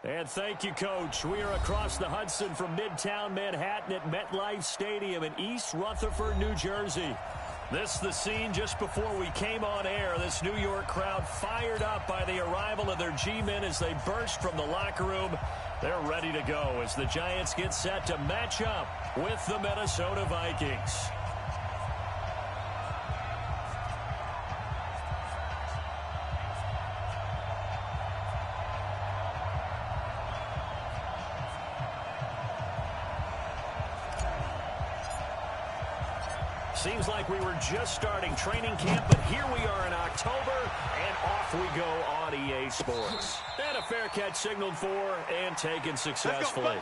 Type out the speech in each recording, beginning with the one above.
And thank you, Coach. We are across the Hudson from Midtown Manhattan at MetLife Stadium in East Rutherford, New Jersey. This is the scene just before we came on air. This New York crowd fired up by the arrival of their G-men as they burst from the locker room. They're ready to go as the Giants get set to match up with the Minnesota Vikings. Seems like we were just starting training camp, but here we are in October, and off we go on EA Sports. And a fair catch signaled for and taken successfully.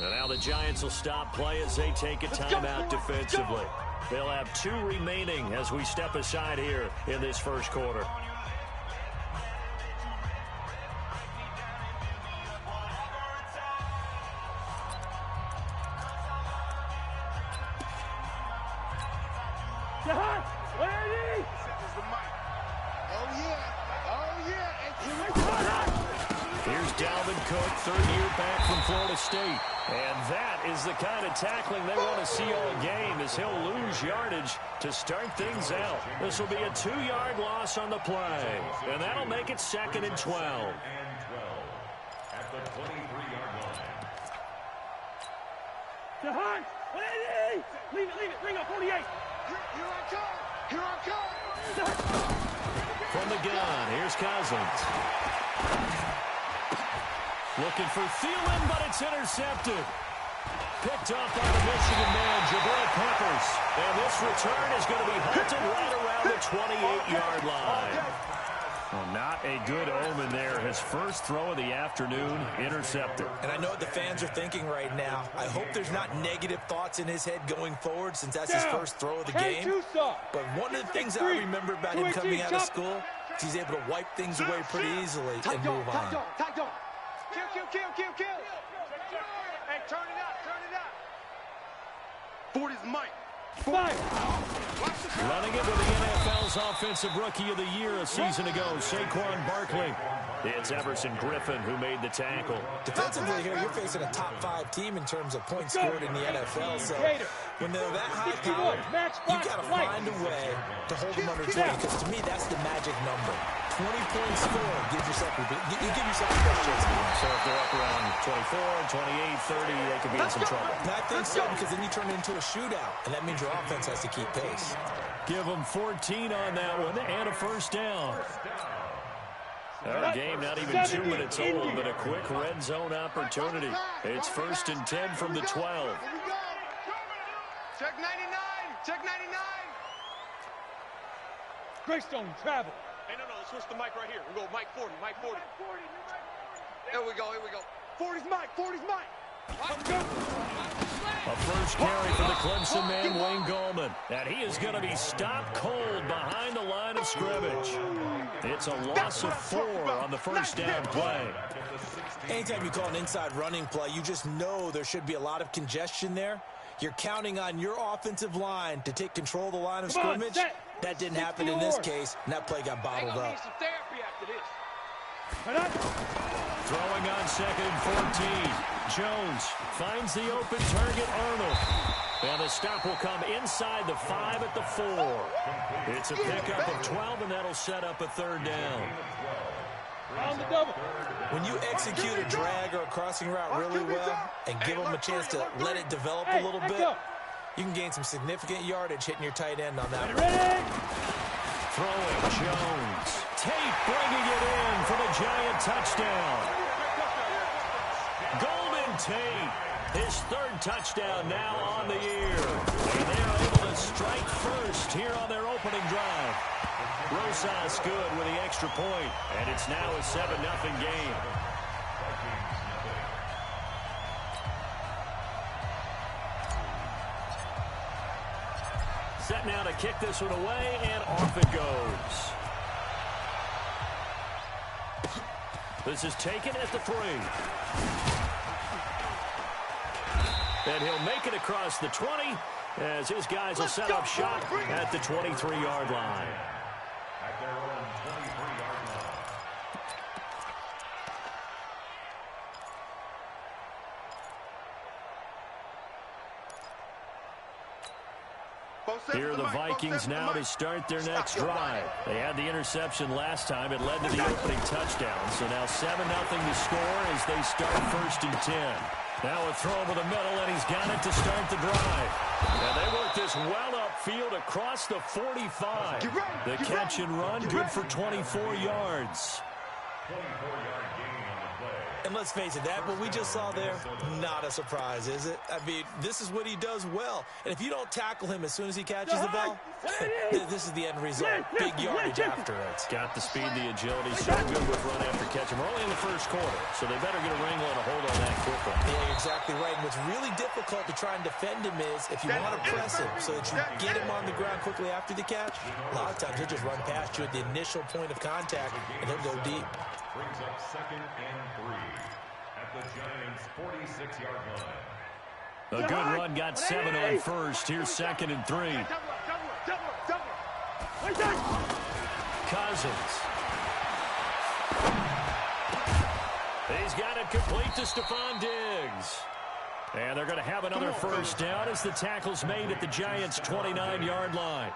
And now the Giants will stop play as they take a timeout defensively. They'll have 2 remaining as we step aside here in this first quarter. Third-year back from Florida State. And that is the kind of tackling they want to see all game as he'll lose yardage to start things out. This will be a 2-yard loss on the play. And that'll make it 2nd and 12. At the 23-yard line. Jahan, 180! Leave it, bring up 48. Here I come! From the gun, here's Cousins. Looking for Thielen, but it's intercepted. Picked up by the Michigan man, Jabril Peppers. And this return is going to be halted right around the 28-yard line. Well, not a good omen there. His first throw of the afternoon, intercepted. And I know what the fans are thinking right now. I hope there's not negative thoughts in his head going forward since that's his first throw of the game. But one of the things I remember about him coming out of school is he's able to wipe things away pretty easily and move on. Kill. Hey, turn it up. 40's Mike. Fire. Running it with the NFL's Offensive Rookie of the Year a season ago, Saquon Barkley. It's Everson Griffin who made the tackle. Defensively here, you're facing a top 5 team in terms of points scored in the NFL. So when they're that high powered, you've got to find a way to hold them under 20, because to me, that's the magic number. 20 points scored, give yourself a best chance to win. So if they're up around 24, 28, 30, they could be in some trouble. And I think so, because then you turn it into a shootout, and that means your offense has to keep pace. Give them 14 on that one and a first down. Our game not even 2 minutes old, but a quick red zone opportunity. It's 1st and 10 from the 12. Check 99. Greystone, travel. Hey, no, let's switch the mic right here. We go Mike 40. Here we go. 40's Mike. A first carry for the Clemson man, Wayne Gallman. And he is going to be stopped cold behind the line of scrimmage. It's a loss of 4 on the first down play. Anytime you call an inside running play, you just know there should be a lot of congestion there. You're counting on your offensive line to take control of the line of scrimmage. That didn't happen in this case, and that play got bottled up. Throwing on 2nd and 14. Jones finds the open target, Arnold. And the stop will come inside the 5 at the 4. It's a pickup of 12, and that'll set up a 3rd down. When you execute a drag or a crossing route really well and give them a chance to let it develop a little bit, You can gain some significant yardage hitting your tight end on that. Ready? Throwing Jones. Tate bringing it in for the Giant touchdown. Golden Tate, his third touchdown now on the year. And they are able to strike first here on their opening drive. Rosas good with the extra point, and it's now a 7-0 game. Set now to kick this one away, and off it goes. This is taken at the 3. And he'll make it across the 20 as his guys will set up shop at the 23-yard line. At their own 23-yard line. Here are the Vikings now to start their next drive. They had the interception last time. It led to the opening touchdown. So now 7-0 to score as they start 1st and 10. Now a throw over the middle, and he's got it to start the drive. And they work this well upfield across the 45. The catch and run, good for 24 yards. 24-yard gain on the play. And let's face it, that what we just saw there, not a surprise, is it? I mean, this is what he does well. And if you don't tackle him as soon as he catches the ball, this is the end result. Big yardage afterwards. Got the speed, the agility, so good with run after catch. And we're only in the first quarter, so they better get a wrangle and a hold on that quickly. Yeah, you're exactly right. And what's really difficult to try and defend him is if you want to press him so that you get him on the ground quickly after the catch, a lot of times he'll just run past you at the initial point of contact, and he'll go deep. Brings up 2nd and 3 at the Giants' 46-yard line. A good run, got 7 on first. Here's 2nd and 3. Cousins. He's got it complete to Stephon Diggs. And they're going to have another first down as the tackle's made at the Giants' 29-yard line.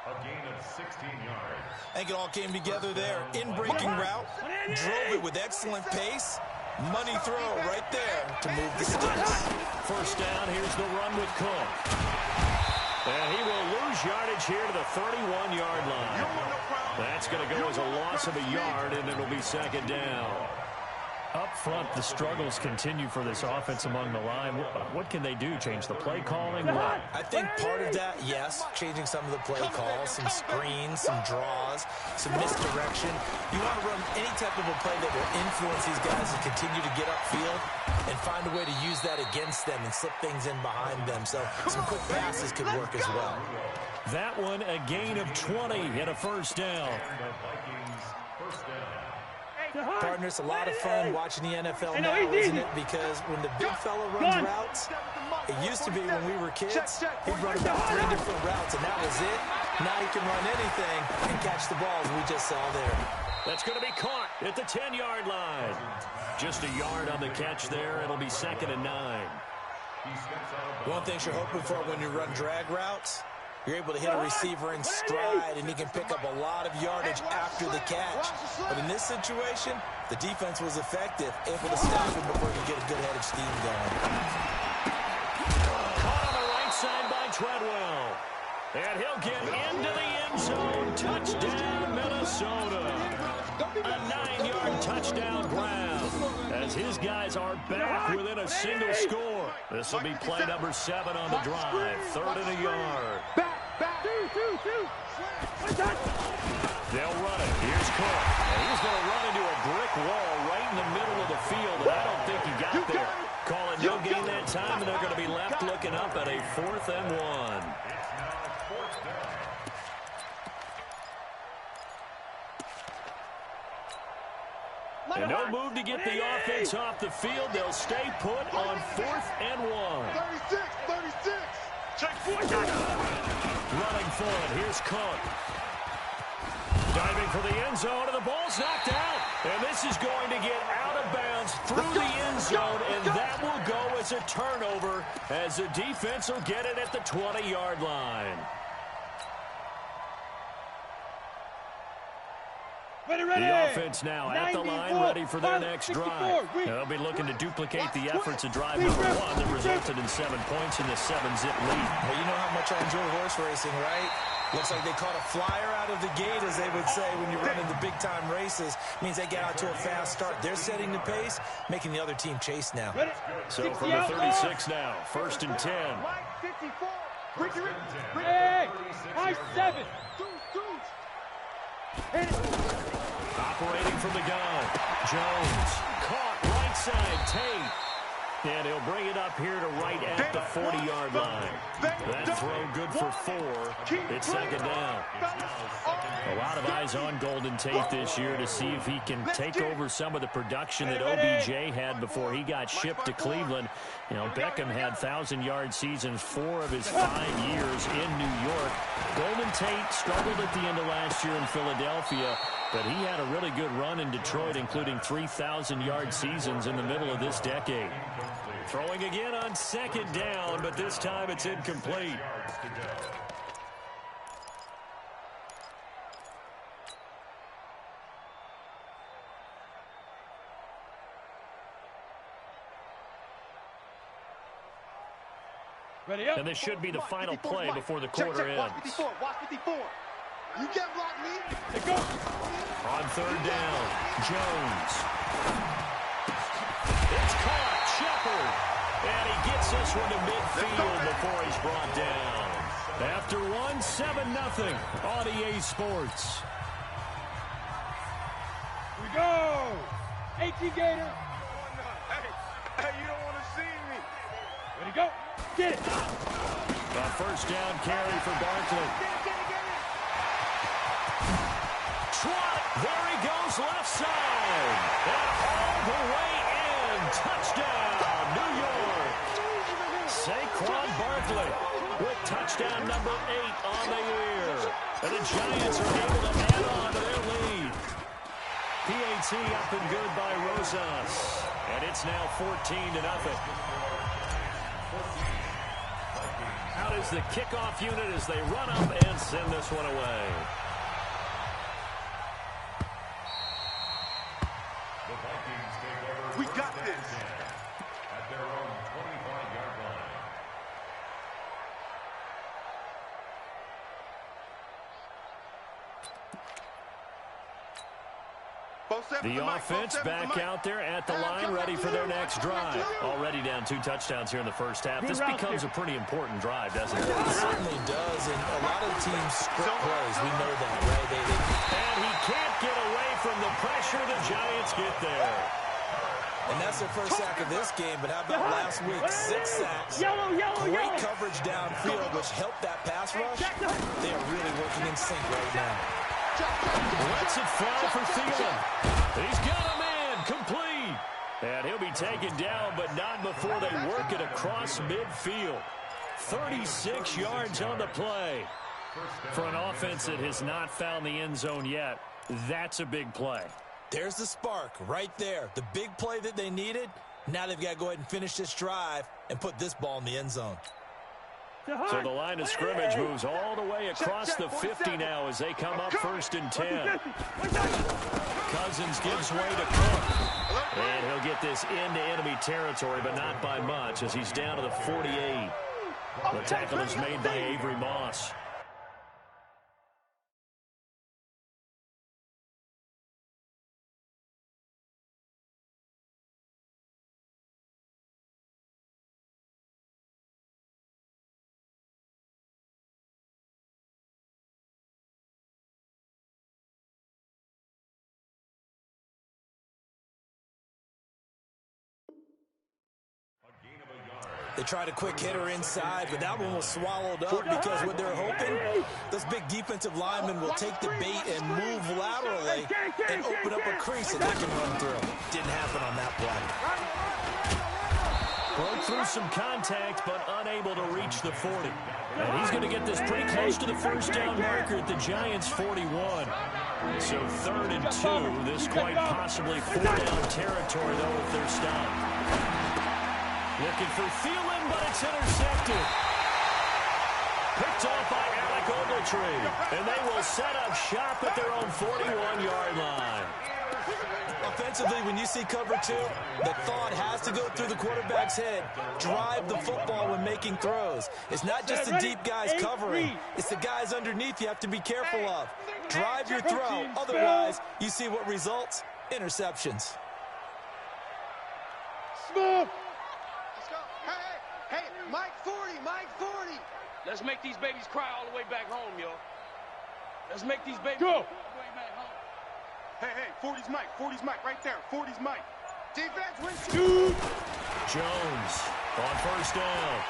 A gain of 16 yards. I think it all came together there. In-breaking route, drove it with excellent pace. Money throw right there to move the sticks. First down, here's the run with Cook. And he will lose yardage here to the 31-yard line. That's going to go as a loss of a yard, and it'll be 2nd down. Up front, the struggles continue for this offense among the line. What can they do? Change the play calling? What? I think part of that, yes, changing some of the play calls, some screens, some draws, some misdirection. You want to run any type of a play that will influence these guys to continue to get upfield and find a way to use that against them and slip things in behind them. So some quick passes could work as well. That one, a gain of 20 and a first down. The Vikings' first down. Partners, a lot of fun watching the NFL now, isn't it? Because when the big fella runs routes, it used to be when we were kids, he'd run about 3 different routes, and that was it. Now he can run anything and catch the ball, as we just saw there. That's going to be caught at the 10-yard line. Just a yard on the catch there. It'll be 2nd and 9. One thing you're hoping for when you run drag routes, you're able to hit a receiver in stride, and he can pick up a lot of yardage after the catch. But in this situation, the defense was effective, able to stop him before he could get a good head of steam going. Caught on the right side by Treadwell. And he'll get into the end zone. Touchdown, Minnesota. A 9-yard touchdown grab as his guys are back within a single score. This will be play number 7 on the drive. 3rd and a yard. Back. Two. They'll run it. Here's Cook. And he's going to run into a brick wall right in the middle of the field, and I don't think he got there. Calling no gain that time, and they're going to be left looking up at a 4th and 1. And no move to get the offense off the field. They'll stay put on 4th and 1. 36. Check 4. Running for it. Here's Cook. Diving for the end zone, and the ball's knocked out. And this is going to get out of bounds through the end zone, and that will go as a turnover as the defense will get it at the 20-yard line. The offense now at the line, ready for their next drive. They'll be looking to duplicate the efforts of drive number 1 that resulted in 7 points in the 7-zip lead. Well, you know how much I enjoy horse racing, right? Looks like they caught a flyer out of the gate, as they would say when you're running the big-time races. Means they get out to a fast start. They're setting the pace, making the other team chase now. So from the 36 now, 1st and 10. Hey, 5-7. Operating from the gun. Jones caught right side. Tate. And he'll bring it up here to right at the 40-yard line. That throw good for 4. It's 2nd down. A lot of eyes on Golden Tate this year to see if he can take over some of the production that OBJ had before he got shipped to Cleveland. You know, Beckham had 1,000-yard seasons 4 of his 5 years in New York. Golden Tate struggled at the end of last year in Philadelphia, but he had a really good run in Detroit, including 3,000-yard seasons in the middle of this decade. Throwing again on 2nd down, but this time it's incomplete. Ready up. And this should be the final play before the quarter ends. Watch 54. You can't block me. Go. On 3rd down, Jones. It's caught. Shepard. And he gets this one to midfield before he's brought down. After 1, 7-0 on EA Sports. We go. 18 Gator. Hey, you don't want to see me. Ready, go. Get it. A 1st down carry for Barkley. Trot. There he goes, left side. And all the way in. Touchdown, New York. Saquon Barkley with touchdown number 8 on the year. And the Giants are able to add on to their lead. PAT up and good by Rosas. And it's now 14-0. Out is the kickoff unit as they run up and send this one away. We got this. At their own 25-yard line. The offense back out there at the line, ready for their next drive. Already down 2 touchdowns here in the first half. This becomes a pretty important drive, doesn't it? It certainly does, and a lot of teams script plays. We know that, right? And he can't get away from the pressure. The Giants get there. And that's their first sack of this game, but how about last week? 6 sacks. Great coverage downfield, which helped that pass rush. They are really working in sync right now. Lets it fly for Thielen. He's got a man, complete. And he'll be taken down, but not before they work it across midfield. 36 yards on the play. For an offense that has not found the end zone yet, that's a big play. There's the spark right there. The big play that they needed. Now they've got to go ahead and finish this drive and put this ball in the end zone. So the line of scrimmage moves all the way across the 50 now as they come up 1st and 10. Cousins gives way to Cook. And he'll get this into enemy territory, but not by much as he's down to the 48. The tackle is made by Avery Moss. They tried a quick hitter inside, but that one was swallowed up because what they're hoping, this big defensive lineman will take the bait and move laterally and open up a crease that they can run through. Didn't happen on that play. Broke through some contact, but unable to reach the 40. And he's going to get this pretty close to the 1st down marker at the Giants' 41. So 3rd and 2. This quite possibly 4-down territory, though, if they're stopped. Looking for Thielen, but it's intercepted. Picked off by Alec Ogletree, and they will set up shop at their own 41-yard line. Offensively, when you see cover two, the thought has to go through the quarterback's head. Drive the football when making throws. It's not just the deep guys covering. It's the guys underneath you have to be careful of. Drive your throw. Otherwise, you see what results? Interceptions. Smooth. Let's go. Hey, Mike 40, Mike 40. Let's make these babies cry all the way back home, yo. Let's make these babies go. All the way back home. Hey, 40's Mike, right there. 40's Mike. Defense wins. Dude. Jones on first down.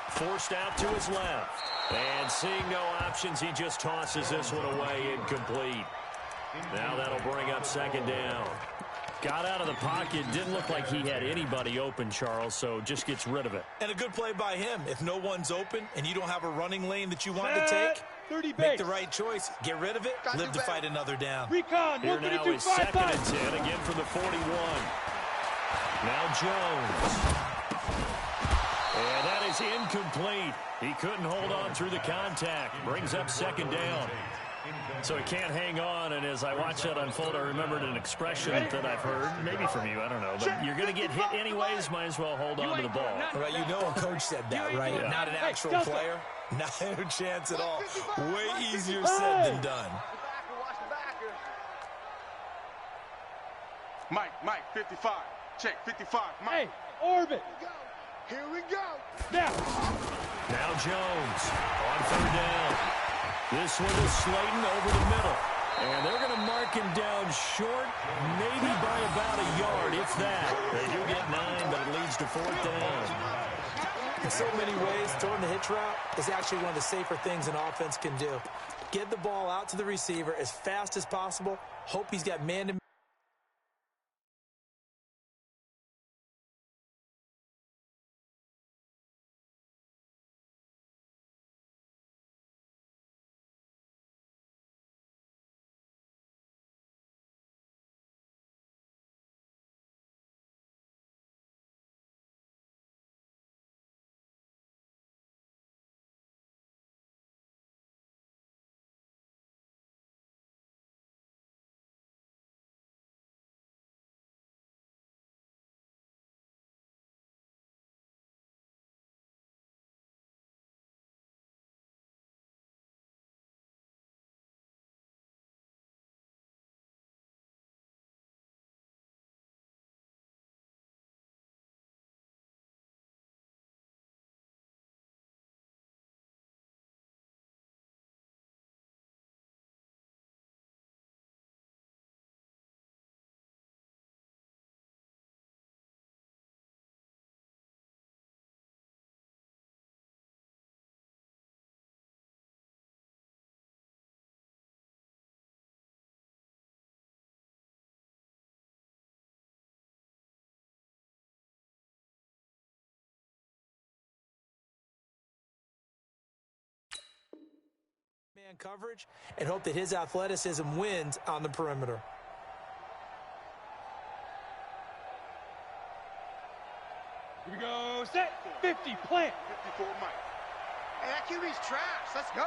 Forced out to his left. And seeing no options, he just tosses this one away, incomplete. Now that'll bring up second down. Got out of the pocket. Didn't look like he had anybody open, Charles, so just gets rid of it. And a good play by him. If no one's open and you don't have a running lane that you want to take, 30 make the right choice. Get rid of it. Live to fight another down. Recon. Here now is second and 10, again from the 41. Now Jones. And that is incomplete. He couldn't hold on through the contact. Brings up second down. So he can't hang on, and as I watch that unfold, I remembered an expression that I've heard, maybe from you, I don't know, but you're going to get hit anyways, might as well hold on to the ball. Right, you know a coach said that, right? Yeah. Not an actual player. Not a chance at all. Way easier said than done. Watch the backer. Mike, 55. Check, 55. Mike. Hey, orbit. Here we go. Now Jones on third down. This one is Slayton over the middle. And they're going to mark him down short, maybe by about a yard, if that. They do get 9, but it leads to fourth down. In so many ways, throwing the hitch route is actually one of the safer things an offense can do. Get the ball out to the receiver as fast as possible. Hope he's got man-to-man. Man coverage and hope that his athleticism wins on the perimeter. here we go. Set 50. Plant. 54, Mike. Hey, that QB's trash. Let's go.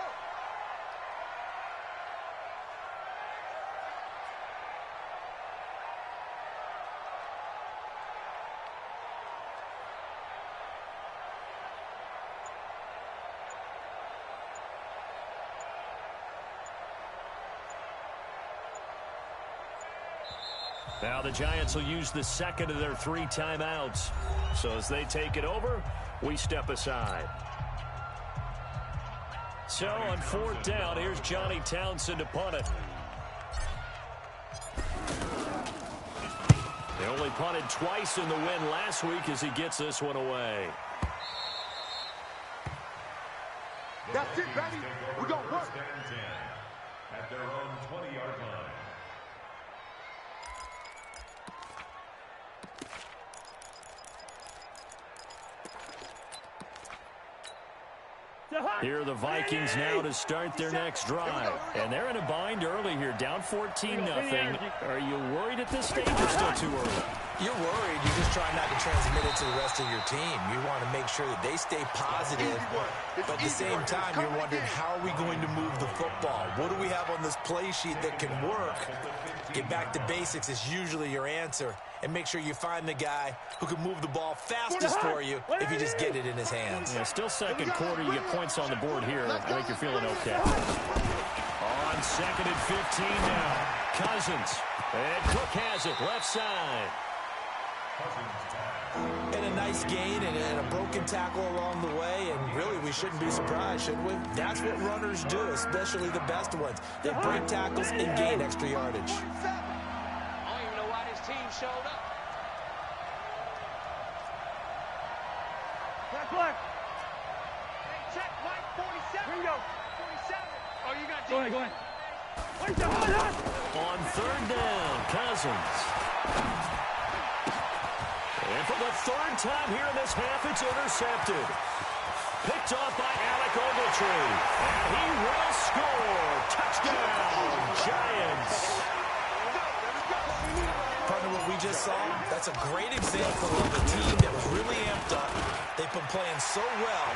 Now the Giants will use the second of their 3 timeouts. So as they take it over, we step aside. So on fourth down, here's Johnny Townsend to punt it. They only punted twice in the win last week as he gets this one away. That's it, baby. We're going to work. At their own 20-yard line. Here are the Vikings now to start their next drive. And they're in a bind early here, down 14-0. Are you worried at this stage or still too early? You're worried. You're just trying not to transmit it to the rest of your team. You want to make sure that they stay positive. But at the same time, you're wondering, how are we going to move the football? What do we have on this play sheet that can work? Get back to basics is usually your answer. And make sure you find the guy who can move the ball fastest for you if you just get it in his hands. Yeah, still second quarter. You get points on the board here. I think you're feeling okay. On 2nd and 15 now. Cousins. And Cook has it left side. And a nice gain and a broken tackle along the way, and really we shouldn't be surprised, should we? That's what runners do, especially the best ones. They break tackles and gain extra yardage. I don't even know why this team showed up. Black. Hey, check, Mike, 47. Here we go. 47. Oh, you got Go ahead. On 3rd down, Cousins. And for the 3rd time here in this half, it's intercepted. Picked off by Alec Ogletree. And he will score. Touchdown, Giants. Partner, what we just saw, that's a great example of a team that was really amped up. They've been playing so well,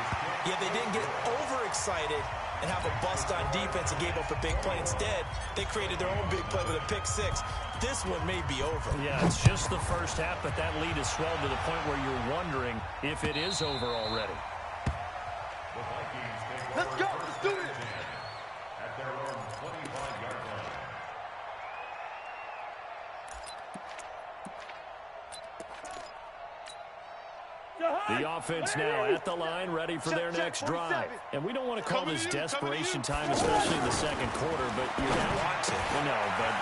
yet they didn't get overexcited and have a bust on defense and gave up a big play. Instead, they created their own big play with a pick six. This one may be over. Yeah, it's just the first half, but that lead has swelled to the point where you're wondering if it is over already. Let's go. Let's do it. At their own 25-yard line. The offense now at the line, ready for their next drive. And we don't want to call this desperation time, especially in the second quarter, but you're down. No, but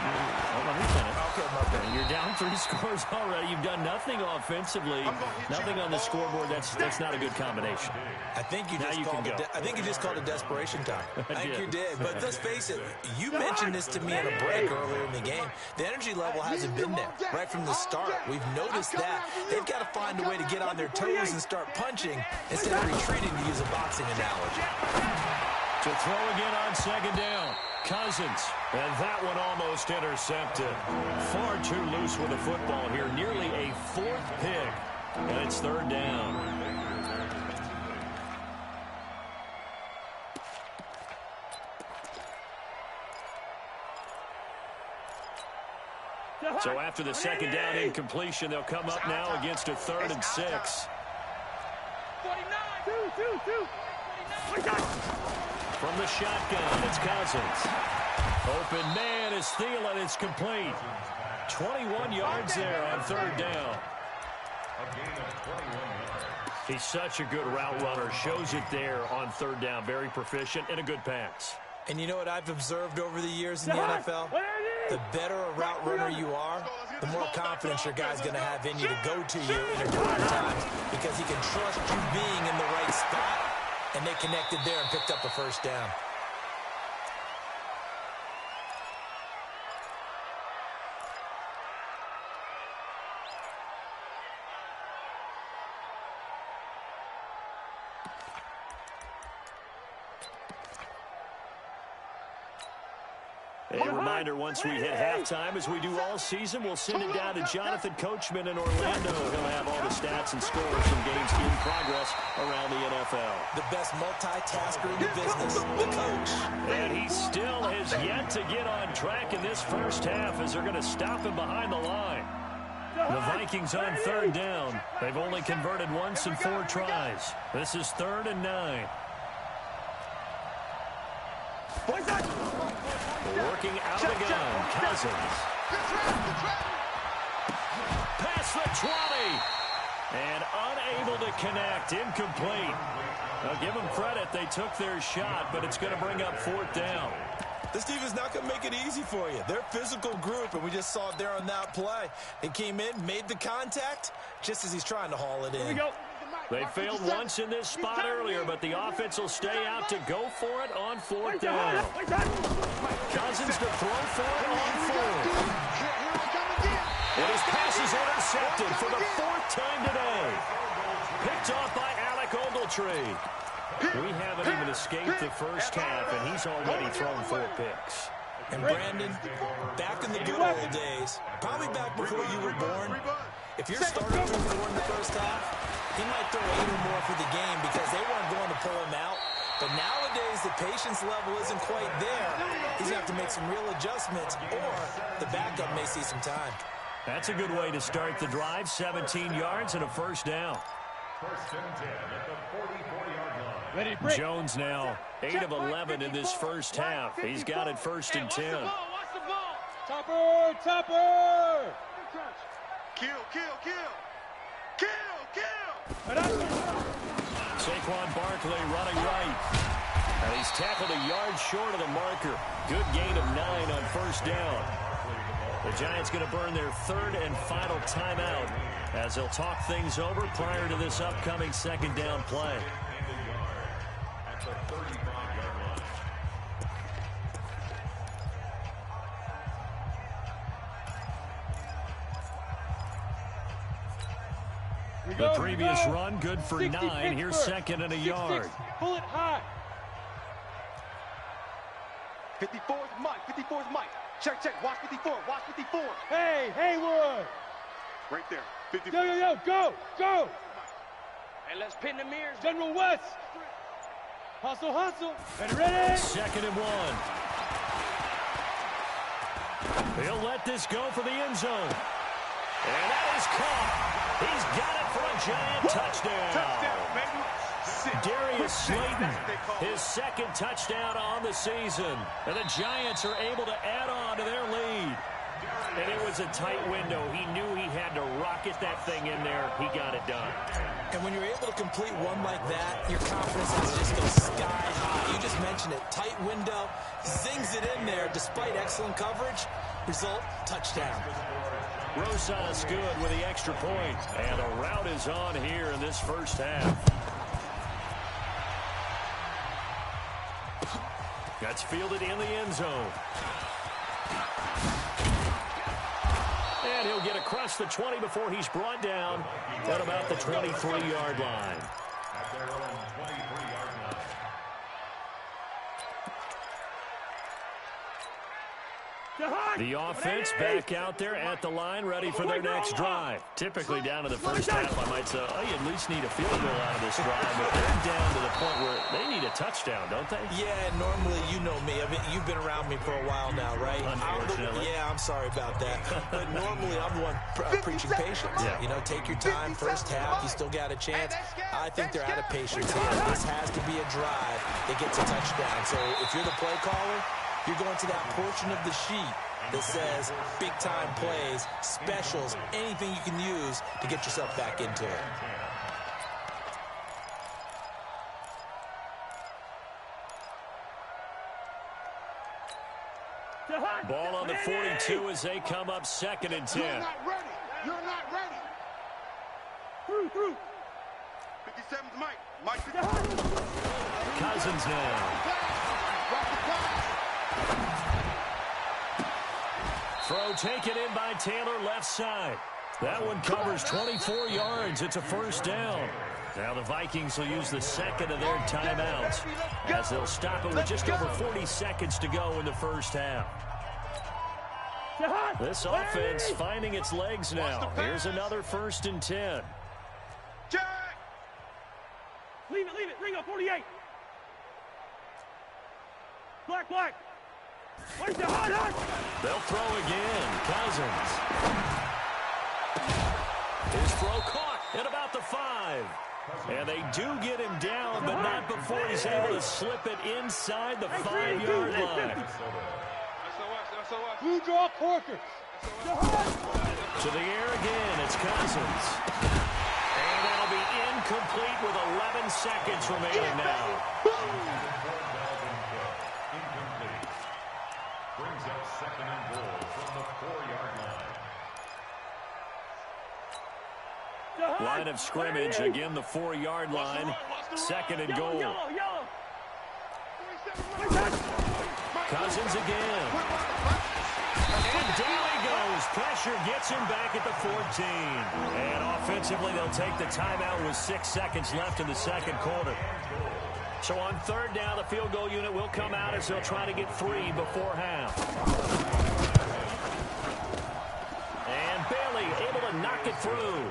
let me finish. Okay. You're down 3 scores already. You've done nothing offensively, nothing on the scoreboard. That's not a good combination. I think you just called it desperation time. I think you did. But let's face it, you mentioned this to me in a break earlier in the game. The energy level hasn't been there right from the start. We've noticed that. They've got to find a way to get on their toes and start punching instead of retreating, to use a boxing analogy. To throw again on 2nd down. Cousins. And that one almost intercepted. Far too loose with the football here. Nearly a 4th pick. And it's 3rd down. So after the 2nd down incompletion, they'll come up now against a 3rd and 6. 49. From the shotgun, it's Cousins. Open man is Thielen. It's complete. 21 yards there on 3rd down. A gain of 21 yards. He's such a good route runner. Shows it there on 3rd down. Very proficient and a good pass. And you know what I've observed over the years in the NFL? The better a route runner you are, the more confidence your guy's going to have in you to go to you in important times, because he can trust you being in the right spot, and they connected there and picked up a 1st down. A reminder, once we hit halftime, as we do all season, we'll send it down to Jonathan Coachman in Orlando. He'll have all the stats and scores from games in progress around the NFL. The best multitasker in the business, the coach. And he still has yet to get on track in this first half, as they're going to stop him behind the line. The Vikings on 3rd down. They've only converted once in 4 tries. This is 3rd and 9. Working out of the gun, Cousins. Past the 20. And unable to connect, incomplete. Now give them credit, they took their shot, but it's going to bring up 4th down. This team is not going to make it easy for you. They're a physical group, and we just saw it there on that play. They came in, made the contact, just as he's trying to haul it in. Here we go. They failed once in this spot earlier, but the offense will stay out to go for it on 4th down. Cousins to throw for it on 4th. And his pass is intercepted for the 4th time today. Picked off by Alec Ogletree. We haven't even escaped the first half, and he's already thrown 4 picks. And Brandon, back in the good old days, probably back before you were born, if your starter threw 4 in the first half, he might throw 8 or more for the game because they weren't going to pull him out. But nowadays, the patience level isn't quite there. He's going to have to make some real adjustments, or the backup may see some time. That's a good way to start the drive. 17 yards and a first down. First and 10 at the 44-yard line. Ready, break. Jones now 8 of 11 in this first half. He's got it first and 10. Watch the ball. Topper, topper. Kill, kill, kill. Kill, kill. Saquon Barkley running right. And he's tackled a yard short of the marker. Good gain of 9 on first down. The Giants going to burn their 3rd and final timeout as they'll talk things over prior to this upcoming second down play. At the 35-yard line. The previous run, good for 9. Here's second and a yard. Pull it high. 54's Mike. 54's Mike. Check, check. Watch 54. Watch 54. Hey, Haywood. Right there. 54. Yo, go, go. And let's pin the mirrors. General West. Hustle. Ready. Second and 1. He'll let this go for the end zone. And that is caught. He's got it for a Giant touchdown. Touchdown, baby. Darius Slayton, his second touchdown on the season. And the Giants are able to add on to their lead. And it was a tight window. He knew he had to rocket that thing in there. He got it done. And when you're able to complete one like that, your confidence has just go sky high. You just mentioned it. Tight window, zings it in there despite excellent coverage. Result, touchdown. Rosas good with the extra point. And a route is on here in this first half. That's fielded in the end zone. And he'll get across the 20 before he's brought down at about the 23-yard line. At their own 23-yard line. The offense back out there at the line, ready for their next drive. Typically down to the first half, I might say, oh, you at least need a field goal out of this drive. But they're down to the point where they need a touchdown, don't they? Yeah, normally, you know me. I mean, you've been around me for a while now, right? Unfortunately. I'm sorry about that. But normally, I'm the one preaching patience. Yeah. You know, take your time. First half, you still got a chance. I think they're out of patience here. This has to be a drive that gets a touchdown. So if you're the play caller, you're going to that portion of the sheet that says big-time plays, specials, anything you can use to get yourself back into it. Ball on the 42 as they come up second and 10. You're not ready. You're not ready. Through. 57's Mike. Mike 54. Cousins now. Throw taken in by Taylor, left side. That one covers 24 yards. It's a first down. Now the Vikings will use the second of their timeouts as they'll stop it with just over 40 seconds to go in the first half. This offense finding its legs now. Here's another first and 10. Jack. Leave it. Ringo, 48. Black. Where's the hot? They'll throw again. Cousins. His throw caught at about the 5. And they do get him down, but not before he's able to slip it inside the 5-yard line. Blue draw Corker. To the air again, it's Cousins. And that'll be incomplete with 11 seconds remaining now. Incomplete. Brings up second and goal from the 4-yard line. Line of scrimmage, again the 4-yard line. Second and goal. Cousins again. And down he goes. Pressure gets him back at the 14. And offensively, they'll take the timeout with 6 seconds left in the second quarter. So on third down, the field goal unit will come out as they'll try to get 3 before half. And Bailey able to knock it through.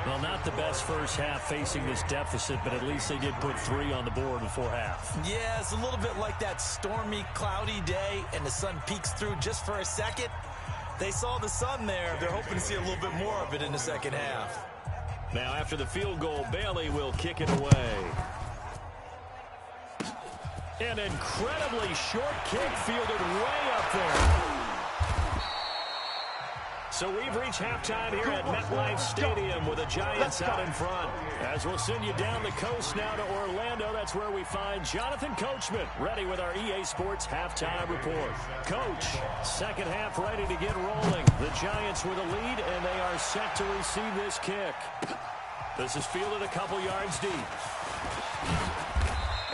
Well, not the best first half facing this deficit, but at least they did put 3 on the board before half. Yeah, it's a little bit like that stormy, cloudy day, and the sun peeks through just for a second. They saw the sun there. They're hoping to see a little bit more of it in the second half. Now, after the field goal, Bailey will kick it away. An incredibly short kick fielded way up there. So we've reached halftime here at MetLife Stadium with the Giants out in front. As we'll send you down the coast now to Orlando, that's where we find Jonathan Coachman ready with our EA Sports halftime report. Coach, second half ready to get rolling. The Giants with a lead, and they are set to receive this kick. This is fielded a couple yards deep.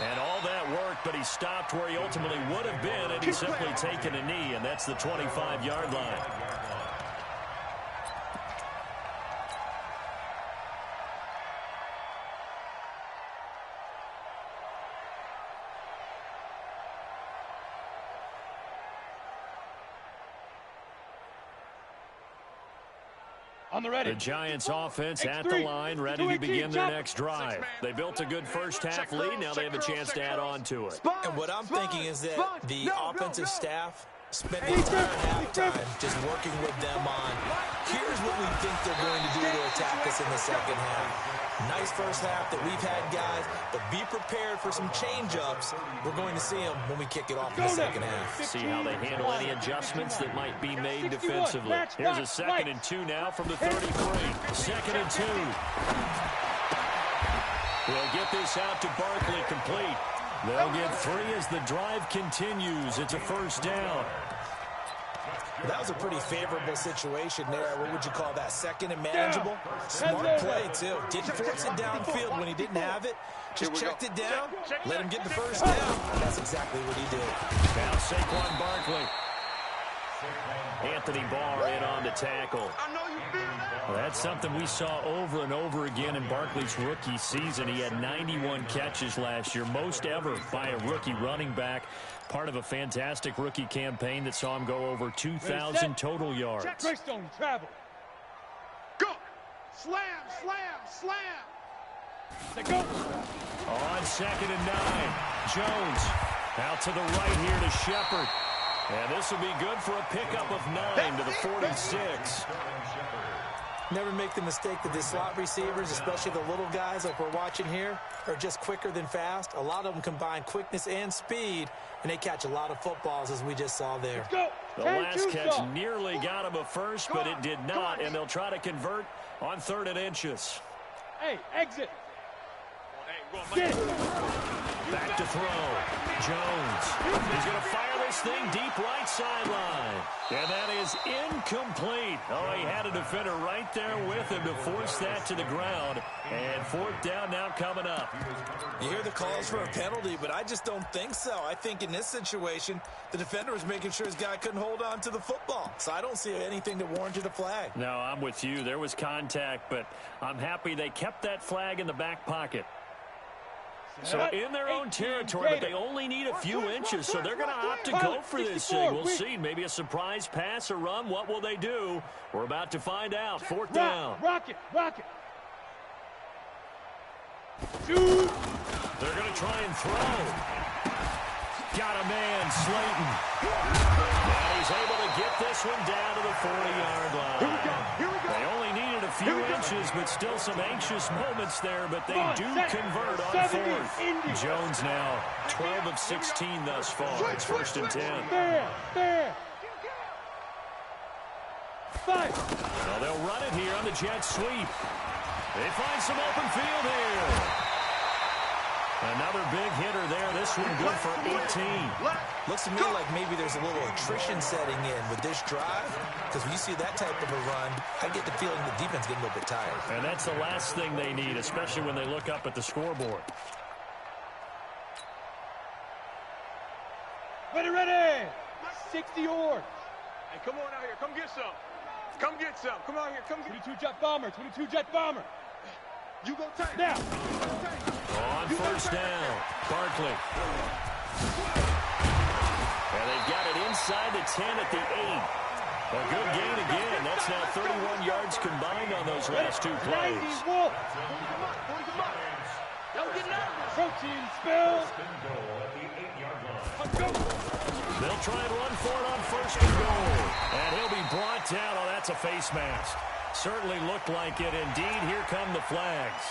And all that worked, but he stopped where he ultimately would have been, and he's simply taken a knee, and that's the 25-yard line. On the ready. The Giants offense at the line, ready to begin their next drive. They built a good first half lead. Now they have a chance to add on to it. And what I'm thinking is that the offensive staff spent the entire halftime just working with them on, here's what we think they're going to do to attack us in the second half. Nice first half that we've had, guys, but be prepared for some change-ups. We're going to see them when we kick it off in the second half. See how they handle any adjustments that might be made defensively. Here's a 2nd and 2 now from the 33. 2nd and 2. We'll get this out to Barkley complete. They'll get 3 as the drive continues. It's a first down. That was a pretty favorable situation there. What would you call that? 2nd and manageable? Smart play, too. Didn't force it downfield when he didn't have it. Just checked it down, let him get the first down. That's exactly what he did. Now Saquon Barkley. Anthony Barr in on the tackle. Well, that's something we saw over and over again in Barkley's rookie season. He had 91 catches last year, most ever by a rookie running back. Part of a fantastic rookie campaign that saw him go over 2,000 total yards. Greystone travel. Go. Slam, slam, slam. They go. On 2nd and 9. Jones out to the right here to Shepard. And this will be good for a pickup of 9 to the 46. Never make the mistake that the slot receivers, especially the little guys like we're watching here, are just quicker than fast. A lot of them combine quickness and speed, and they catch a lot of footballs, as we just saw there. The last catch nearly got him a first, but it did not, and they'll try to convert on 3rd and inches. Hey, exit. Back to throw. Jones. He's going to fire this thing deep right sideline. And that is incomplete. Oh, he had a defender right there with him to force that to the ground. And 4th down now coming up. You hear the calls for a penalty, but I just don't think so. I think in this situation, the defender was making sure his guy couldn't hold on to the football. So I don't see anything that warranted a flag. No, I'm with you. There was contact, but I'm happy they kept that flag in the back pocket. So in their own territory, but they only need a few inches, so they're going to opt to go for this thing. We'll see. Maybe a surprise pass or run. What will they do? We're about to find out. 4th down. Rocket. They're going to try and throw. Got a man, Slayton. And he's able to get this one down to the 40-yard line. Here we go. They only needed a few inches, but still some anxious moments there, but they do convert on 4th. Jones now 12 of 16 thus far. It's 1st and 10. There. 5. Well, they'll run it here on the jet sweep. They find some open field here. Another big hitter there. This one good for 18. Looks to me like maybe there's a little attrition setting in with this drive, because when you see that type of a run, I get the feeling the defense getting a little bit tired. And that's the last thing they need, especially when they look up at the scoreboard. Ready. 60 yards. Hey, come on out here. Come get some. Come get some. Come out here. Come get 22 jet bomber. 22 jet bomber. You go tank. Now. You go tank. On first down, Barkley. And they've got it inside the 10 at the 8. A good gain again. That's now 31 yards combined on those last two plays. Protein spill. They'll try and run for it on first and goal. And he'll be brought down. Oh, that's a face mask. Certainly looked like it. Indeed, here come the flags.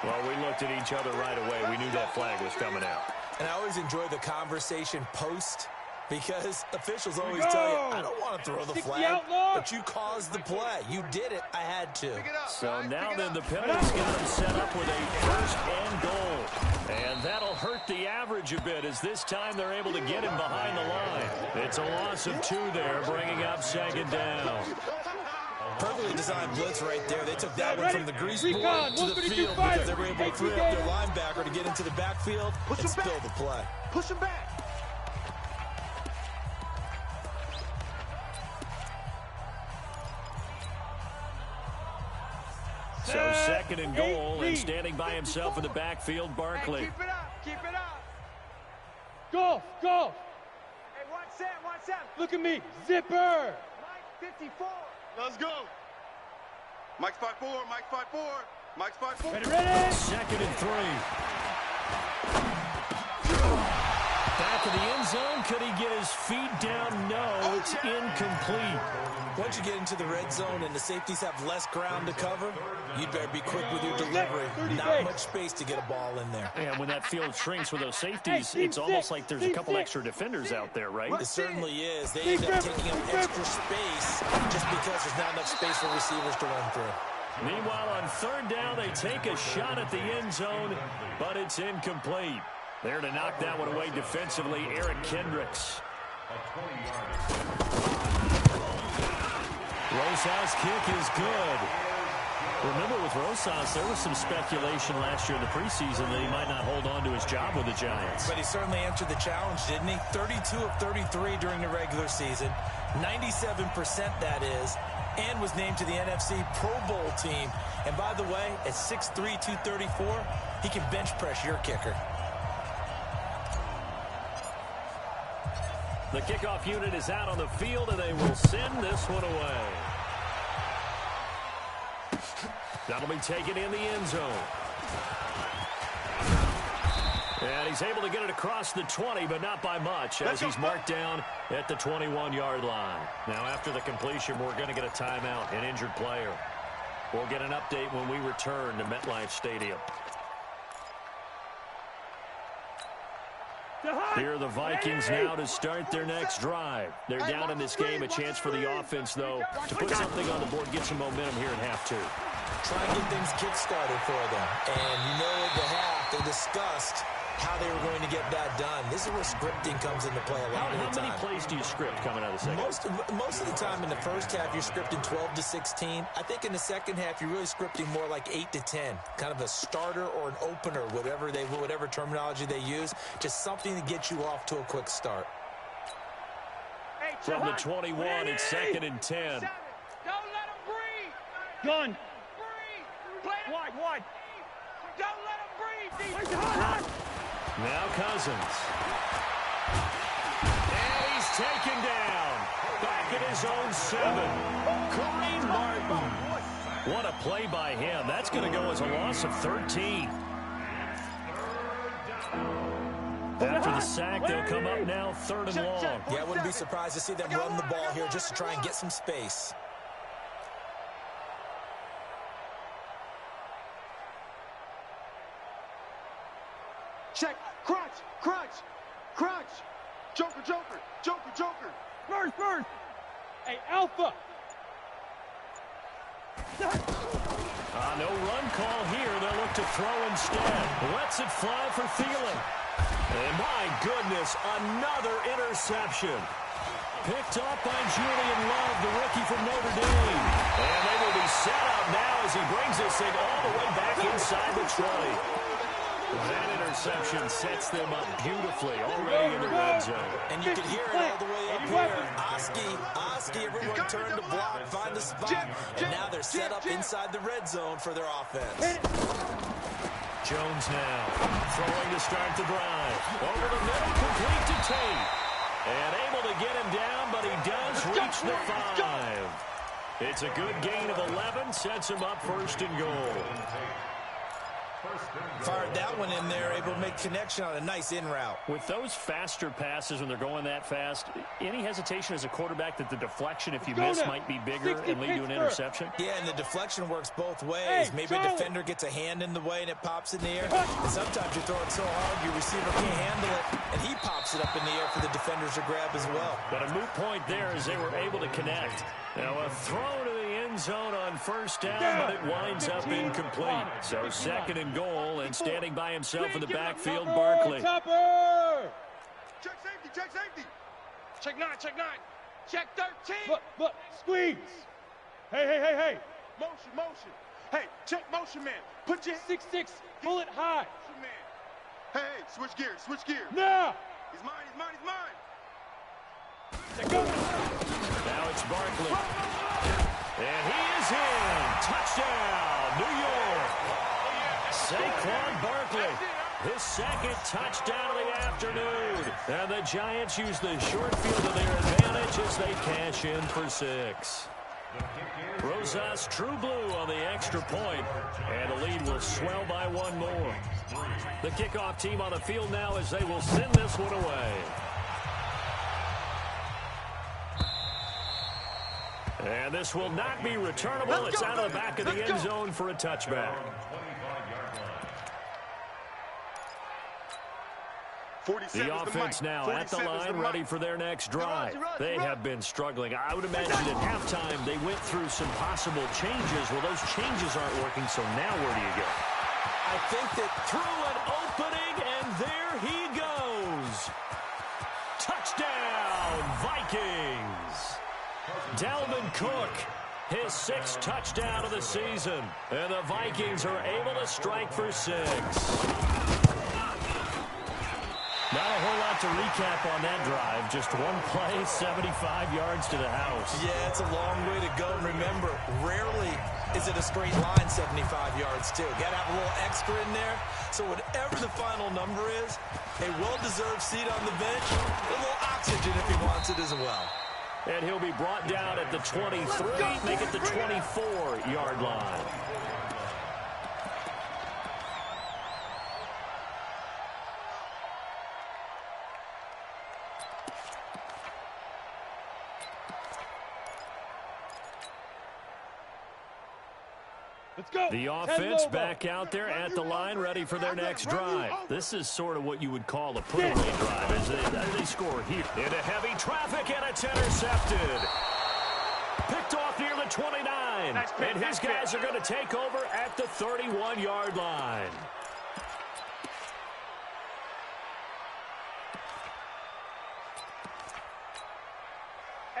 Well, we looked at each other right away. We knew that flag was coming out. And I always enjoy the conversation post, because officials always tell you, I don't want to throw the flag, but you caused the play. You did it. I had to. So now then the penalty's got him set up with a first and goal. And that'll hurt the average a bit, as this time they're able to get him behind the line. It's a loss of 2 there, bringing up second down. Perfectly designed blitz right there. They took that one from the grease board to the field because they were able to free up their linebacker to get into the backfield and spill the play. Push him back. So second and goal, and standing by himself in the backfield, Barkley. Hey, keep it up. Keep it up. Golf. Hey, watch that. Look at me. Zipper. Mike 54. Let's go. Mike's 5'4". Mike's 5'4". Ready? Second and 3. Back of the end zone. Could he get his feet down? No, it's incomplete. Once you get into the red zone and the safeties have less ground to cover, you'd better be quick with your delivery. Not much space to get a ball in there. And when that field shrinks with those safeties, it's almost like there's a couple extra defenders out there, right? It certainly is. They end up taking up extra space just because there's not enough space for receivers to run through. Meanwhile, on third down, they take a shot at the end zone, but it's incomplete. There to knock that one away defensively, Eric Kendricks. Rosas' kick is good. Remember, with Rosas, there was some speculation last year in the preseason that he might not hold on to his job with the Giants. But he certainly answered the challenge, didn't he? 32 of 33 during the regular season, 97% that is, and was named to the NFC Pro Bowl team. And by the way, at 6'3", 234, he can bench press your kicker. The kickoff unit is out on the field, and they will send this one away. That'll be taken in the end zone. And he's able to get it across the 20, but not by much, as he's marked down at the 21-yard line. Now, after the completion, we're going to get a timeout, an injured player. We'll get an update when we return to MetLife Stadium. Here are the Vikings now to start their next drive. They're down in this game. A chance for the offense, though, to put something on the board, get some momentum here in half 2. Try and get things kick-started for them. And you know at the half, they discussed how they were going to get that done. This is where scripting comes into play a lot of the time. How many plays do you script coming out of the second? Most of the time in the first half, you're scripting 12 to 16. I think in the second half, you're really scripting more like 8 to 10. Kind of a starter or an opener, whatever terminology they use. Just something to get you off to a quick start. From the 21, it's second and 10. Don't let him breathe. Gun. Breathe. Wide. Don't let him breathe. Now Cousins. And he's taken down. Back at his own 7. Kareem Martin. What a play by him. That's going to go as a loss of 13. After the sack, they'll come up now 3rd and long. Yeah, I wouldn't be surprised to see them run the ball here just to try and get some space. Check. Crunch. Joker. First. Hey, Alpha. No run call here. They'll look to throw instead. Lets it fly for Thielen. And my goodness, another interception. Picked up by Julian Love, the rookie from Notre Dame. And they will be set up now as he brings this thing all the way back inside the 20. That interception sets them up beautifully already in the red zone. And you can hear it all the way up here. Oski, everyone turned to block, find the spot. And now they're set up inside the red zone for their offense. Jones now. Throwing to start the drive. Over the middle, complete to Tate. And able to get him down, but he does reach the 5. It's a good gain of 11, sets him up first and goal. Fired that one in there, able to make connection on a nice in route. With those faster passes when they're going that fast, any hesitation as a quarterback that the deflection, if you miss, might be bigger and lead to an interception? Yeah, and the deflection works both ways. Maybe a defender gets a hand in the way and it pops in the air. And sometimes you're throwing so hard your receiver can't handle it, and he pops it up in the air for the defenders to grab as well. But a moot point there as they were able to connect. Now a throw to the end zone on first down, but it winds up incomplete. So second and goal, and standing by himself in the backfield, Barkley. Check safety, check safety. Check 9, check 9. Check 13. Look, squeeze. Hey. Motion, motion. Hey, check motion, man. Put your 6'6", pull it high. motion, man. Hey, switch gears, switch gears. Now. He's mine, he's mine, he's mine. Now it's Barkley. And he is in. Touchdown, New York. Saquon Barkley, his second touchdown of the afternoon. And the Giants use the short field to their advantage as they cash in for 6. Rosas True Blue on the extra point, and the lead will swell by one more. The kickoff team on the field now as they will send this one away. And this will not be returnable. It's out of the back of the end zone for a touchback. The offense now at the line, ready for their next drive. They have been struggling. I would imagine at halftime they went through some possible changes. Well, those changes aren't working, so now where do you go? I think that Through an opening, and there he goes. Touchdown, Vikings. Dalvin Cook, his 6th touchdown of the season. And the Vikings are able to strike for 6. Not a whole lot to recap on that drive. Just one play, 75 yards to the house. Yeah, it's a long way to go. And remember, rarely is it a straight line 75 yards, too. Got to have a little extra in there. So whatever the final number is, a well-deserved seat on the bench, a little oxygen if he wants it as well. And he'll be brought down at the 23, make it the 24-yard line. The offense back out there at the line, ready for their next drive. This is sort of what you would call a put-away drive as they score here. Into heavy traffic, and it's intercepted. Picked off near the 29. And his guys are going to take over at the 31-yard line.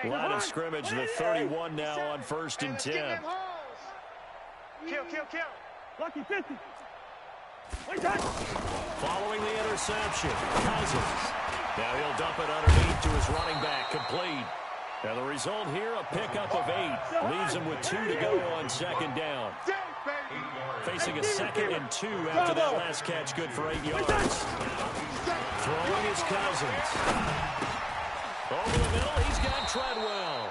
Line of scrimmage, the 31 now on 1st and 10. Kill. Lucky 50. Following the interception, Cousins. Now he'll dump it underneath to his running back, complete. Now the result here, a pickup of 8. Leaves him with 2 to go on 2nd down. Facing a 2nd and 2 after that last catch, good for 8 yards. Throwing is Cousins. Over the middle, he's got Treadwell.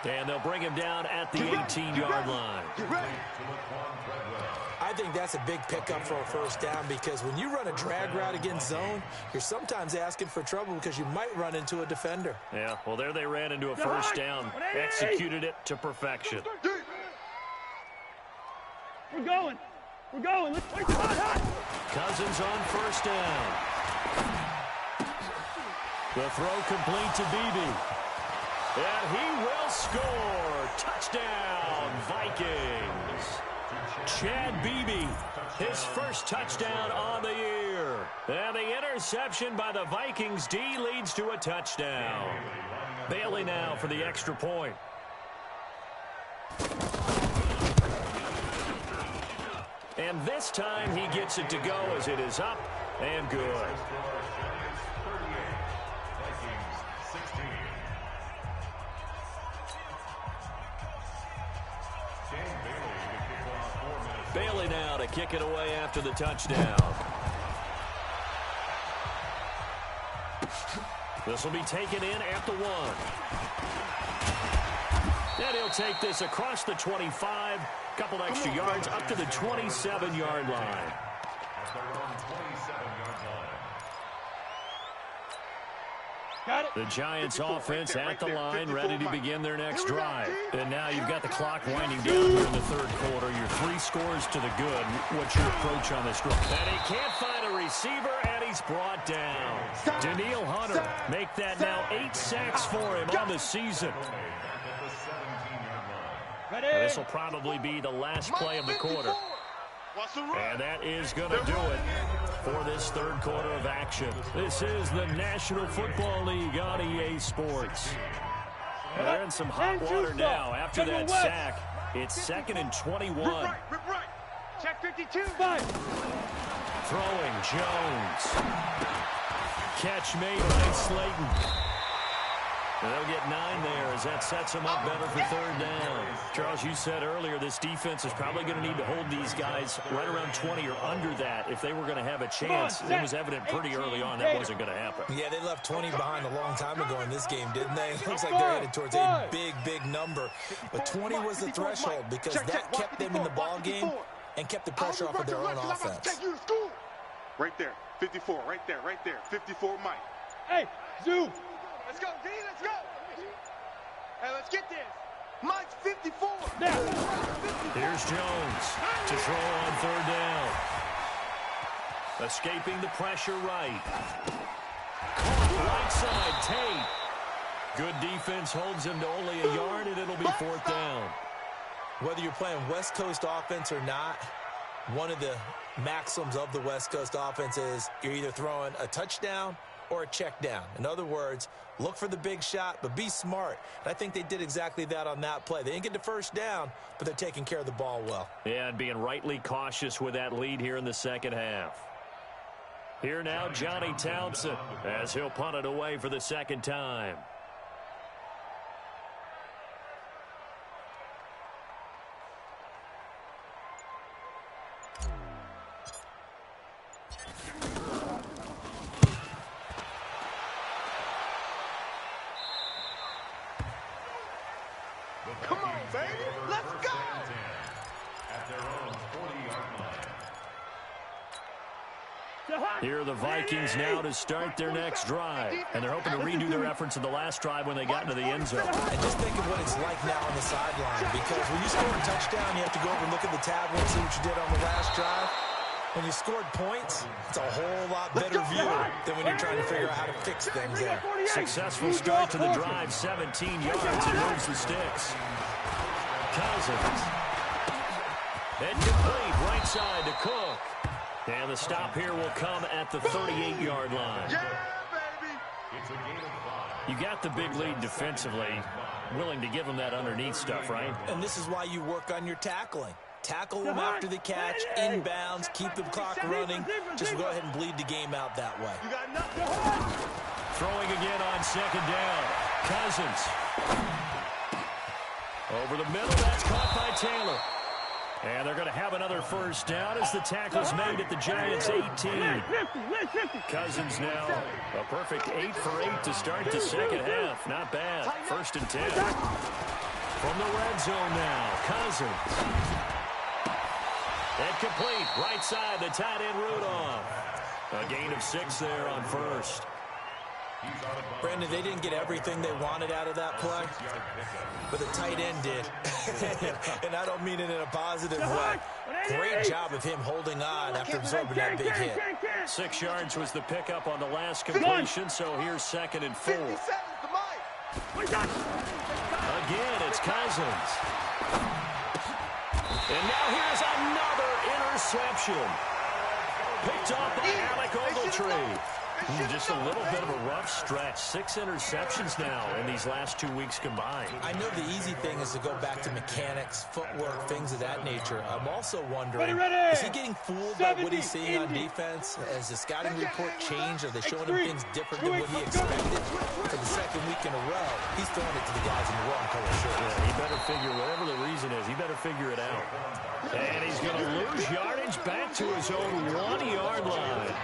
And they'll bring him down at the 18-yard line. I think that's a big pickup for a 1st down because when you run a drag route against zone, you're sometimes asking for trouble because you might run into a defender. Yeah, well, there they ran into a 1st down. Executed it to perfection. We're going. Hot. Cousins on 1st down. The throw complete to Beebe. And he will score. Touchdown, Vikings. Chad Beebe, his 1st touchdown on the year. And the interception by the Vikings D leads to a touchdown. Bailey now for the extra point. And this time he gets it to go as it is up and good. Bailey now to kick it away after the touchdown. This will be taken in at the 1. And he'll take this across the 25. Couple extra yards up to the 27-yard line. The Giants offense at the line, ready to begin their next drive. And now you've got the clock winding down here in the third quarter. You're 3 scores to the good. What's your approach on this drive? And he can't find a receiver, and he's brought down. Daniil Hunter, make that now 8 sacks for him on the season. This will probably be the last play of the quarter. And that is going to do it for this third quarter of action. This is the National Football League on EA Sports. They're in some hot water now after that sack. It's 2nd and 21. Check 52. Throwing Jones. Catch made by Slayton. They'll get 9 there as that sets them up better for third down. Charles, you said earlier this defense is probably going to need to hold these guys right around 20 or under that if they were going to have a chance. It was evident pretty early on that wasn't going to happen. Yeah, they left 20 behind a long time ago in this game, didn't they? It looks like they're headed towards a big, big number. But 20 was the threshold because that kept them in the ball game and kept the pressure off of their own offense. Right there, 54, right there, 54, Mike. Hey, zoom. Let's go, D, let's go. Hey, let's get this. Mike's 54. Now. Here's Jones to throw on third down. Escaping the pressure right. Caught right side, Tate. Good defense holds him to only a yard, and it'll be 4th down. Whether you're playing West Coast offense or not, one of the maxims of the West Coast offense is you're either throwing a touchdown or a check down. In other words, look for the big shot, but be smart. And I think they did exactly that on that play. They didn't get the first down, but they're taking care of the ball well. Yeah, and being rightly cautious with that lead here in the second half. Here now, Johnny Townsend, as he'll punt it away for the second time. Come on, baby. Let's go. At their own 40-yard line. Here are the Vikings now to start their next drive. And they're hoping to redo their efforts in the last drive when they got into the end zone. And just think of what it's like now on the sideline. Because when you score a touchdown, you have to go over and look at the tablet and see what you did on the last drive. When you scored points, it's a whole lot better view than when you're trying to figure out how to fix things there. Successful start to the drive, 17 yards, and moves the sticks. Cousins. Incomplete, right side to Cook. And the stop here will come at the 38-yard line. Yeah, baby. It's a gain of 5. You got the big lead defensively. Willing to give them that underneath stuff, right? And this is why you work on your tackling. Tackle them after the catch, inbounds, keep the clock running. Just go ahead and bleed the game out that way. You got nothing. Throwing again on second down. Cousins. Over the middle, that's caught by Taylor. And they're going to have another first down as the tackle's made at the Giants' 18. Cousins now a perfect 8 for 8 to start the second half. Not bad. 1st and 10. From the red zone now, Cousins. Incomplete, right side, the tight end Rudolph. A gain of 6 there on first. Brandon, they didn't get everything they wanted out of that play, but the tight end did. And I don't mean it in a positive way. Great job of him holding on after absorbing that big hit. 6 yards was the pickup on the last completion, so here's 2nd and 4. Again, it's Cousins. And now here's another interception. Picked up by Alec Ogletree. Just a little bit of a rough stretch. 6 interceptions now in these last 2 weeks combined. I know the easy thing is to go back to mechanics, footwork, things of that nature. I'm also wondering, is he getting fooled by what he's seeing on defense? Has the scouting report changed? Are they showing him things different than what he expected? For the second week in a row, he's throwing it to the guys in the wrong color shirt. Yeah, he better figure, whatever the reason is, he better figure it out. And he's going to lose yardage back to his own 1-yard line.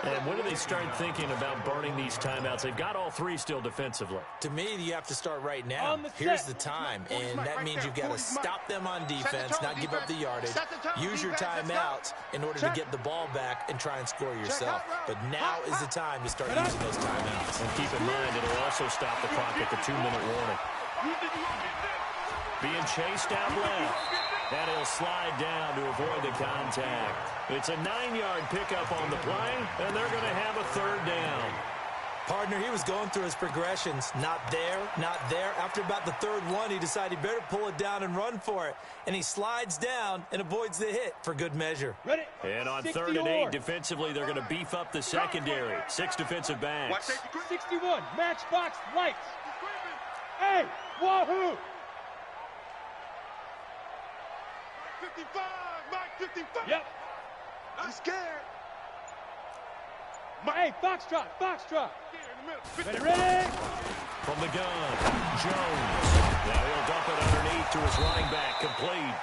And when do they start thinking about burning these timeouts? They've got all 3 still defensively. To me, you have to start right now. Here's the time, and that means you've got to stop them on defense, not give up the yardage. Use your timeouts in order to get the ball back and try and score yourself. But now is the time to start using those timeouts. And keep in mind, it'll also stop the clock at the 2-minute warning. Being chased out left. And he'll slide down to avoid the contact. It's a 9-yard pickup on the play, and they're going to have a 3rd down. Partner, he was going through his progressions. Not there, not there. After about the 3rd one, he decided he better pull it down and run for it. And he slides down and avoids the hit for good measure. Ready? And on 3rd and 8, defensively, they're going to beef up the secondary. 6 defensive backs. 61, matchbox lights. Hey, wahoo! 55, Mike 55. Yep. I'm scared. Hey, foxtrot, foxtrot. Ready? From the gun, Jones. Now he'll dump it underneath to his running back, complete.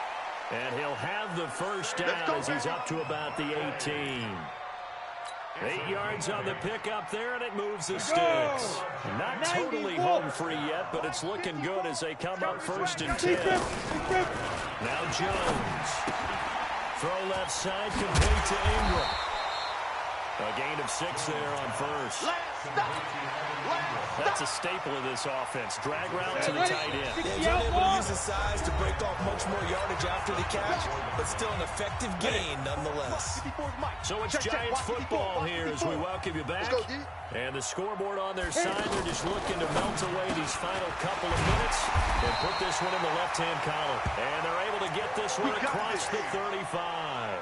And he'll have the 1st down as he's up to about the 18. 8 yards on the pickup there, and it moves the sticks. Not totally home free yet, but it's looking good as they come up 1st and 10. Now Jones. Throw left side, complete to Ingram. A gain of 6 there on 1st. That's a staple of this offense. Drag route to the tight end. He's unable to use his size to break off much more yardage after the catch, but still an effective gain nonetheless. So it's Giants football here as we welcome you back. And the scoreboard on their side, they're just looking to melt away these final couple of minutes and put this one in the left-hand column. And they're able to get this one across the 35.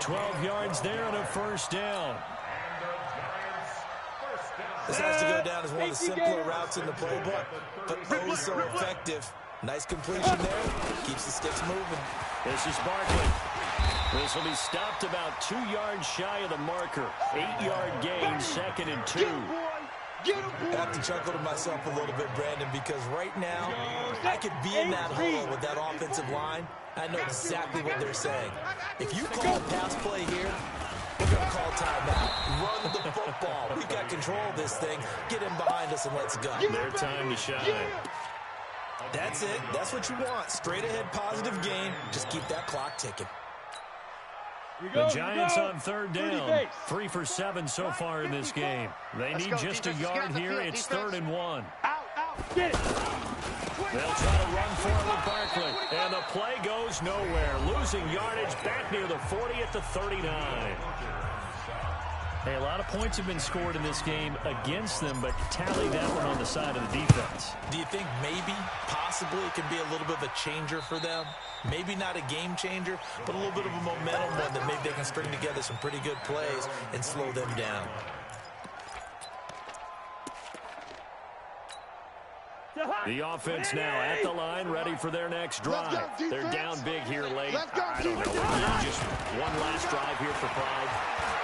12 yards there and a 1st down. This has to go down as one of the simpler routes in the playbook, but oh so effective. Nice completion there. Keeps the sticks moving. This is Barkley. This will be stopped about 2 yards shy of the marker. 8-yard gain, 2nd and 2. I have to chuckle to myself a little bit, Brandon, because right now, I could be in that hole with that offensive line. I know exactly what they're saying. If you call a pass play here, we're going to call timeout. Run the football. We've got control of this thing. Get in behind us and let's go. Their time to shine. That's it. That's what you want. Straight ahead, positive gain. Just keep that clock ticking. The Giants on 3rd down. 3 for 7 so far in this game. They need just a yard here. It's 3rd and 1. Get it. They'll try to run for it with Barkley. And the play goes nowhere. Losing yardage back near the 40 at the 39. Hey, a lot of points have been scored in this game against them, but tally that one on the side of the defense. Do you think maybe, possibly, it can be a little bit of a changer for them? Maybe not a game changer, but a little bit of a momentum one that maybe they can string together some pretty good plays and slow them down. The offense now at the line, ready for their next drive. They're down big here late. I don't know. Just one last drive here for pride.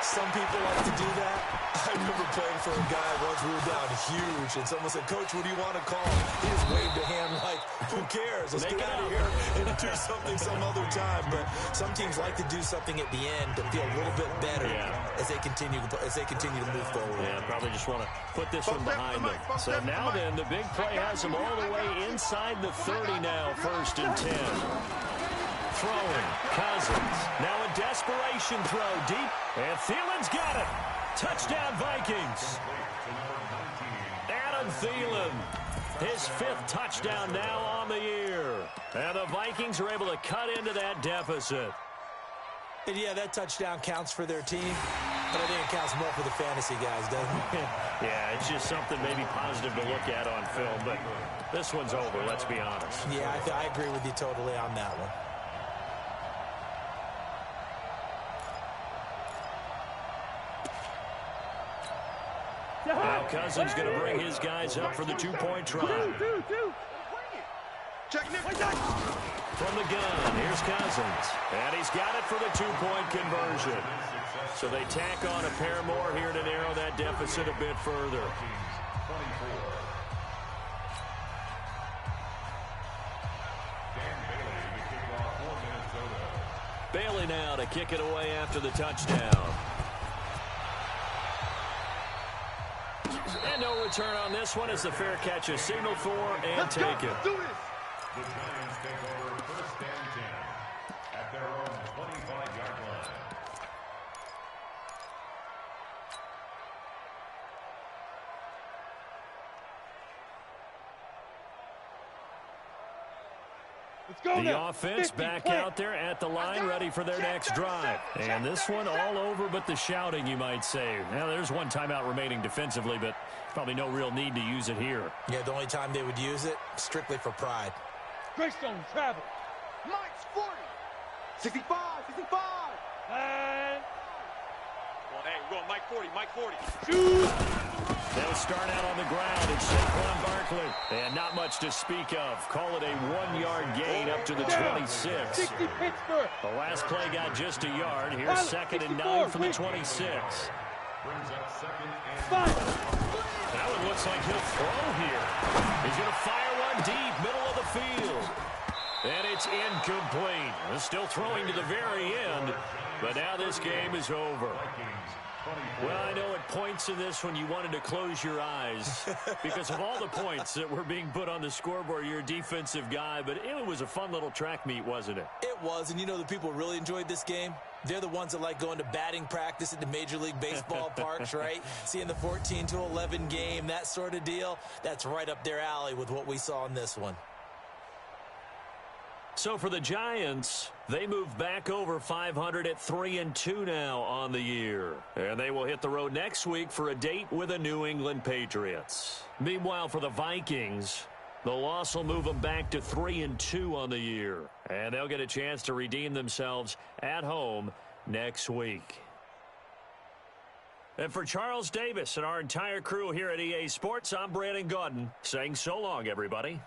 Some people like to do that. I remember playing for a guy once. We were down huge, and someone said, "Coach, what do you want to call?" He just waved a hand like, "Who cares? Let's get out of here and do something some other time." But some teams like to do something at the end to feel a little bit better as they continue to move forward. Yeah, probably just want to put this one behind them. So now then, the big play has them all the way inside the 30 now, 1st and 10. Throwing, Cousins. Now a desperation throw deep, and Thielen's got it. Touchdown, Vikings. Adam Thielen, his 5th touchdown now on the year. And the Vikings are able to cut into that deficit. And yeah, that touchdown counts for their team, but I think it counts more for the fantasy guys, doesn't it? Yeah, it's just something maybe positive to look at on film, but this one's over, let's be honest. Yeah, I agree with you totally on that one. Now Cousins going to bring his guys up for the two-point try. From the gun, here's Cousins. And he's got it for the two-point conversion. So they tack on a pair more here to narrow that deficit a bit further. Bailey now to kick it away after the touchdown. And no return on this one as the fair catch is signaled for and taken. The Giants take over first and 10 at their own 25-yard line. The offense back out there at the line, ready for their next drive. And this one all over but the shouting, you might say. Now, there's one timeout remaining defensively, but probably no real need to use it here. Yeah, the only time they would use it, strictly for pride. Greystone travel. Mike's 40. 65, 65. And Well, hey, we're going Mike 40, Mike 40. shoot. They'll start out on the ground. It's Saquon Barkley. And not much to speak of. Call it a 1-yard gain up to the 26. 60 Pittsburgh. The last play got just a yard. Here's second and 9 from the 26. Brings up second and That one looks like he'll throw here. He's going to fire one deep, middle of the field. And it's incomplete. Still throwing to the very end. But now this game is over. Well, I know at points in this one you wanted to close your eyes because of all the points that were being put on the scoreboard. You're a defensive guy, but it was a fun little track meet, wasn't it? It was, and you know the people really enjoyed this game? They're the ones that like going to batting practice at the Major League Baseball parks, right? Seeing the 14-11 game, that sort of deal. That's right up their alley with what we saw in this one. So for the Giants, they move back over 500 at 3-2 now on the year. And they will hit the road next week for a date with the New England Patriots. Meanwhile, for the Vikings, the loss will move them back to 3-2 on the year. And they'll get a chance to redeem themselves at home next week. And for Charles Davis and our entire crew here at EA Sports, I'm Brandon Gaudin saying so long, everybody.